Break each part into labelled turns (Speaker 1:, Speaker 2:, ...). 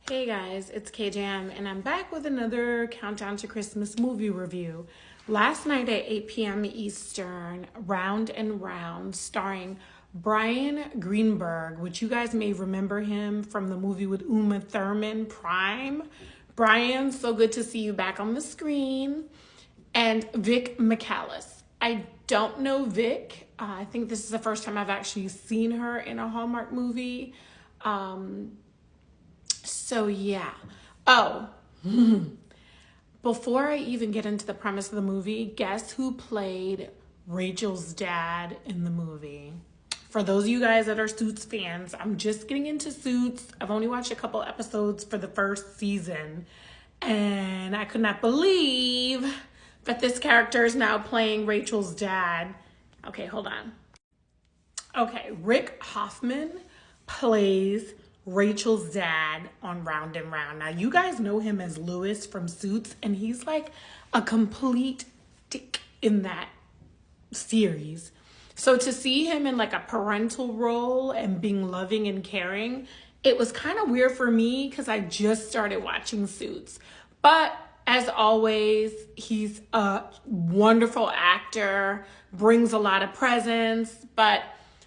Speaker 1: Hey guys, it's KJM and I'm back with another Countdown to Christmas movie review. Last night at 8 p.m. Eastern, Round and Round, starring Brian Greenberg, which you guys may remember him from the movie with Uma Thurman, Prime. Brian, so good to see you back on the screen. And Vic McAllis. I don't know Vic. I think this is the first time I've actually seen her in a Hallmark movie. So yeah. Oh, before I even get into the premise of the movie, guess who played Rachel's dad in the movie? For those of you guys that are Suits fans, I'm just getting into Suits. I've only watched a couple episodes for the first season, and I could not believe that this character is now playing Rachel's dad. Okay, hold on. Okay, Rick Hoffman plays Rachel's dad on Round and Round. Now, you guys know him as Lewis from Suits, and he's like a complete dick in that series. So to see him in like a parental role and being loving and caring, it was kind of weird for me because I just started watching Suits. But as always, he's a wonderful actor, brings a lot of presence, but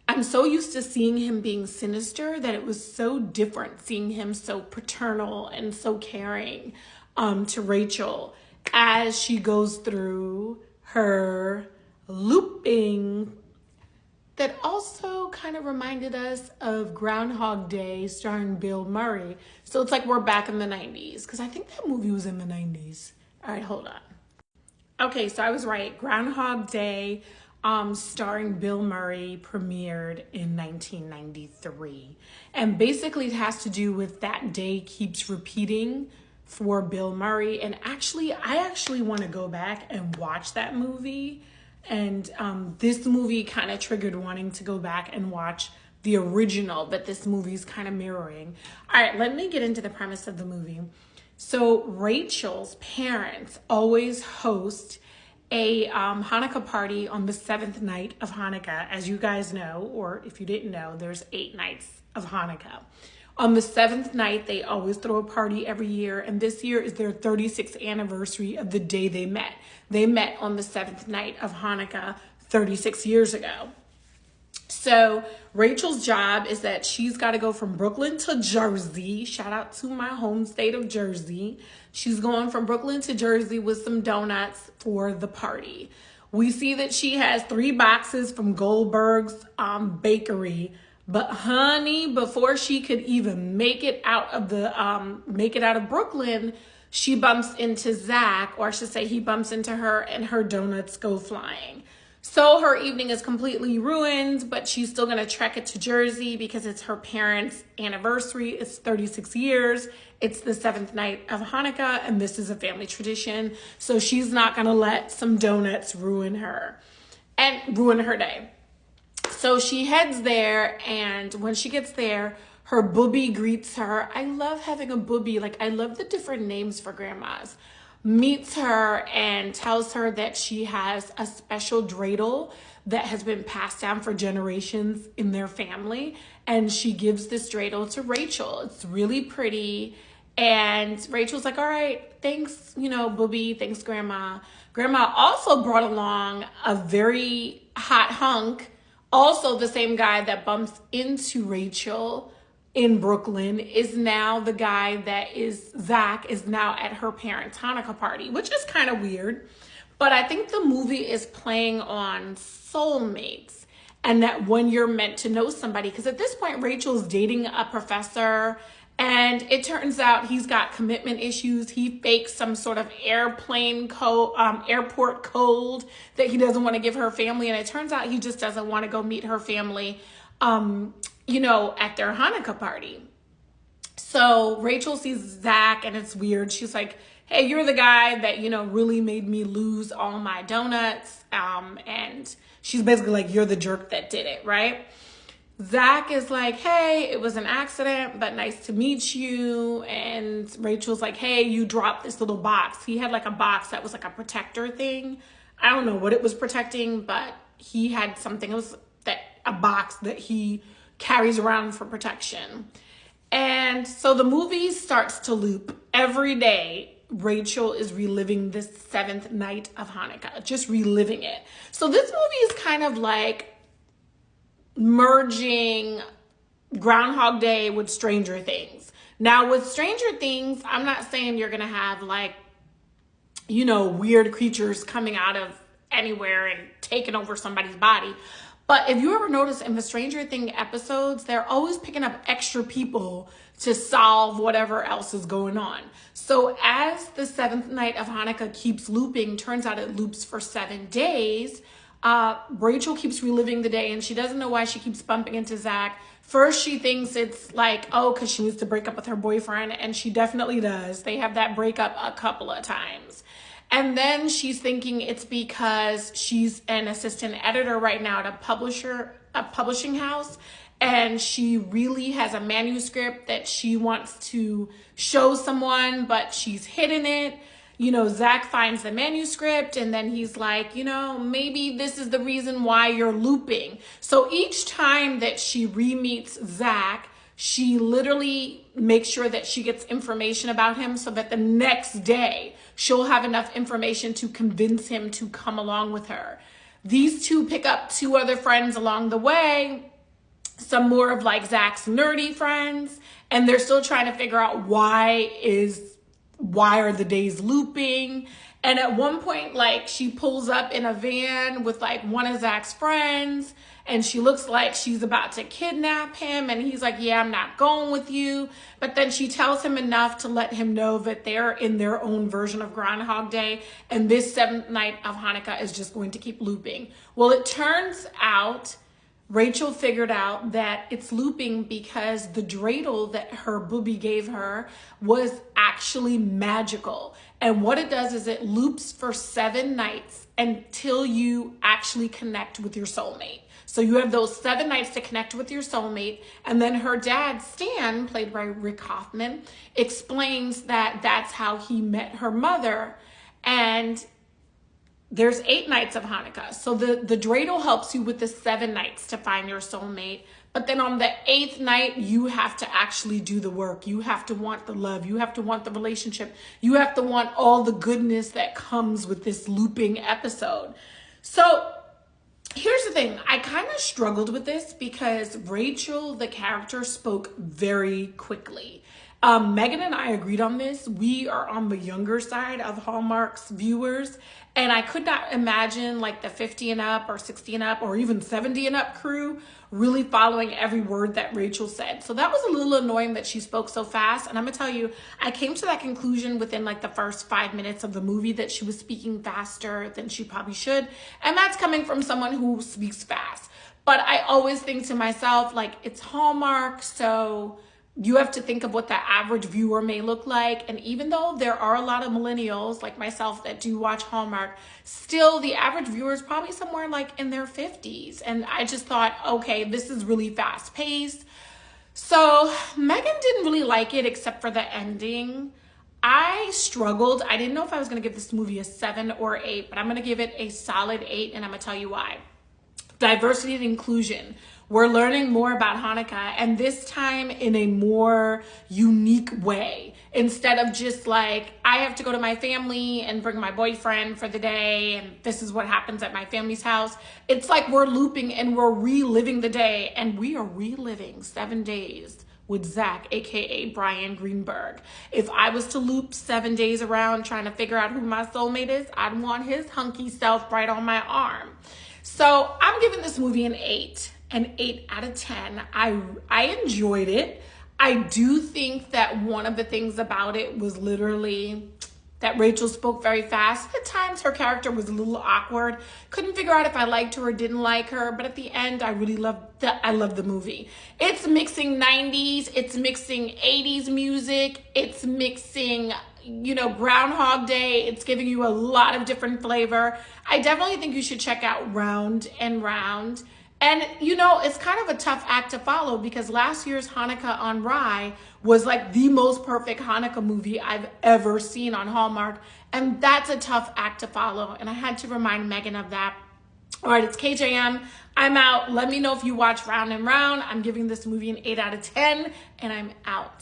Speaker 1: I'm so used to seeing him being sinister that it was so different seeing him so paternal and so caring to Rachel as she goes through her looping that also kind of reminded us of Groundhog Day starring Bill Murray. So it's like we're back in the 90s because I think that movie was in the 90s. All right, hold on. Okay, so I was right. Groundhog Day starring Bill Murray premiered in 1993. And basically it has to do with that day keeps repeating for Bill Murray. And I actually want to go back and watch that movie. And this movie kind of triggered wanting to go back and watch the original, but this movie's kind of mirroring. All right, let me get into the premise of the movie. So Rachel's parents always host a Hanukkah party on the 7th night of Hanukkah. As you guys know, or if you didn't know, there's 8 nights of Hanukkah. On the 7th night, they always throw a party every year, and this year is their 36th anniversary of the day they met. They met on the 7th night of Hanukkah 36 years ago. So Rachel's job is that she's got to go from Brooklyn to Jersey. Shout out to my home state of Jersey. She's going from Brooklyn to Jersey with some donuts for the party. We see that she has 3 boxes from Goldberg's bakery. But honey, before she could even make it out of Brooklyn, she bumps into Zach, or I should say he bumps into her, and her donuts go flying. So her evening is completely ruined, but she's still going to trek it to Jersey because it's her parents' anniversary. It's 36 years. It's the 7th night of Hanukkah, and this is a family tradition. So she's not going to let some donuts ruin her day. So she heads there, and when she gets there, her booby greets her. I love having a booby. Like, I love the different names for grandmas. Meets her and tells her that she has a special dreidel that has been passed down for generations in their family. And she gives this dreidel to Rachel. It's really pretty. And Rachel's like, all right, thanks, booby. Thanks, grandma. Grandma also brought along a very hot hunk. Also, the same guy that bumps into Rachel in Brooklyn is now the guy that is Zach is now at her parents' Hanukkah party, which is kind of weird. But I think the movie is playing on soulmates and that when you're meant to know somebody, because at this point, Rachel's dating a professor and it turns out he's got commitment issues. He fakes some sort of airport code that he doesn't want to give her family. And it turns out he just doesn't want to go meet her family, at their Hanukkah party. So Rachel sees Zach and it's weird. She's like, hey, you're the guy that, really made me lose all my donuts. And she's basically like, you're the jerk that did it, right? Zach is like, hey, it was an accident, but nice to meet you. And Rachel's like, hey, you dropped this little box. He had like a box that was like a protector thing. I don't know what it was protecting, but he had something. It was a box that he carries around for protection. And so the movie starts to loop every day. Rachel is reliving this 7th night of Hanukkah, just reliving it. So this movie is kind of like merging Groundhog Day with Stranger Things. Now with Stranger Things, I'm not saying you're going to have like, you know, weird creatures coming out of anywhere and taking over somebody's body. But if you ever notice in the Stranger Things episodes, they're always picking up extra people to solve whatever else is going on. So as the 7th night of Hanukkah keeps looping, turns out it loops for 7 days, Rachel keeps reliving the day and she doesn't know why she keeps bumping into Zach. First, she thinks it's like, oh, because she needs to break up with her boyfriend, and she definitely does. They have that breakup a couple of times. And then she's thinking it's because she's an assistant editor right now at a publishing house, and she really has a manuscript that she wants to show someone, but she's hidden it. You know, Zach finds the manuscript and then he's like, you know, maybe this is the reason why you're looping. So each time that she re-meets Zach, she literally makes sure that she gets information about him so that the next day she'll have enough information to convince him to come along with her. These two pick up 2 other friends along the way, some more of like Zach's nerdy friends, and they're still trying to figure out why are the days looping. And at one point, like, she pulls up in a van with like one of Zach's friends, and she looks like she's about to kidnap him, and he's like, yeah, I'm not going with you. But then she tells him enough to let him know that they're in their own version of Groundhog Day, and this 7th night of Hanukkah is just going to keep looping. Well, it turns out Rachel figured out that it's looping because the dreidel that her booby gave her was actually magical. And what it does is it loops for 7 nights until you actually connect with your soulmate. So you have those 7 nights to connect with your soulmate. And then her dad, Stan, played by Rick Hoffman, explains that that's how he met her mother. And there's 8 nights of Hanukkah. So the dreidel helps you with the 7 nights to find your soulmate. But then on the 8th night, you have to actually do the work. You have to want the love. You have to want the relationship. You have to want all the goodness that comes with this looping episode. So here's the thing. I kind of struggled with this because Rachel, the character, spoke very quickly. Megan and I agreed on this. We are on the younger side of Hallmark's viewers, and I could not imagine like the 50 and up or 60 and up or even 70 and up crew really following every word that Rachel said. So that was a little annoying that she spoke so fast. And I'm gonna tell you, I came to that conclusion within like the first 5 minutes of the movie that she was speaking faster than she probably should. And that's coming from someone who speaks fast. But I always think to myself, like, it's Hallmark, so you have to think of what the average viewer may look like. And even though there are a lot of millennials like myself that do watch Hallmark, still the average viewer is probably somewhere like in their 50s. And I just thought, okay, this is really fast paced. So Megan didn't really like it except for the ending. I struggled. I didn't know if I was going to give this movie a 7 or 8, but I'm going to give it a solid 8, and I'm going to tell you why. Diversity and inclusion. We're learning more about Hanukkah, and this time in a more unique way. Instead of just like, I have to go to my family and bring my boyfriend for the day, and this is what happens at my family's house. It's like we're looping and we're reliving the day, and we are reliving 7 days with Zach, aka Brian Greenberg. If I was to loop 7 days around trying to figure out who my soulmate is, I'd want his hunky self right on my arm. So I'm giving this movie an 8 out of 10. I enjoyed it. I do think that one of the things about it was literally that Rachel spoke very fast. At times her character was a little awkward. Couldn't figure out if I liked her or didn't like her, but at the end I really loved the movie. It's mixing 90s, it's mixing 80s music, it's mixing, you know, Groundhog Day. It's giving you a lot of different flavor. I definitely think you should check out Round and Round. And, you know, it's kind of a tough act to follow because last year's Hanukkah on Rye was like the most perfect Hanukkah movie I've ever seen on Hallmark. And that's a tough act to follow. And I had to remind Megan of that. All right, it's KJM. I'm out. Let me know if you watch Round and Round. I'm giving this movie an 8 out of 10, and I'm out.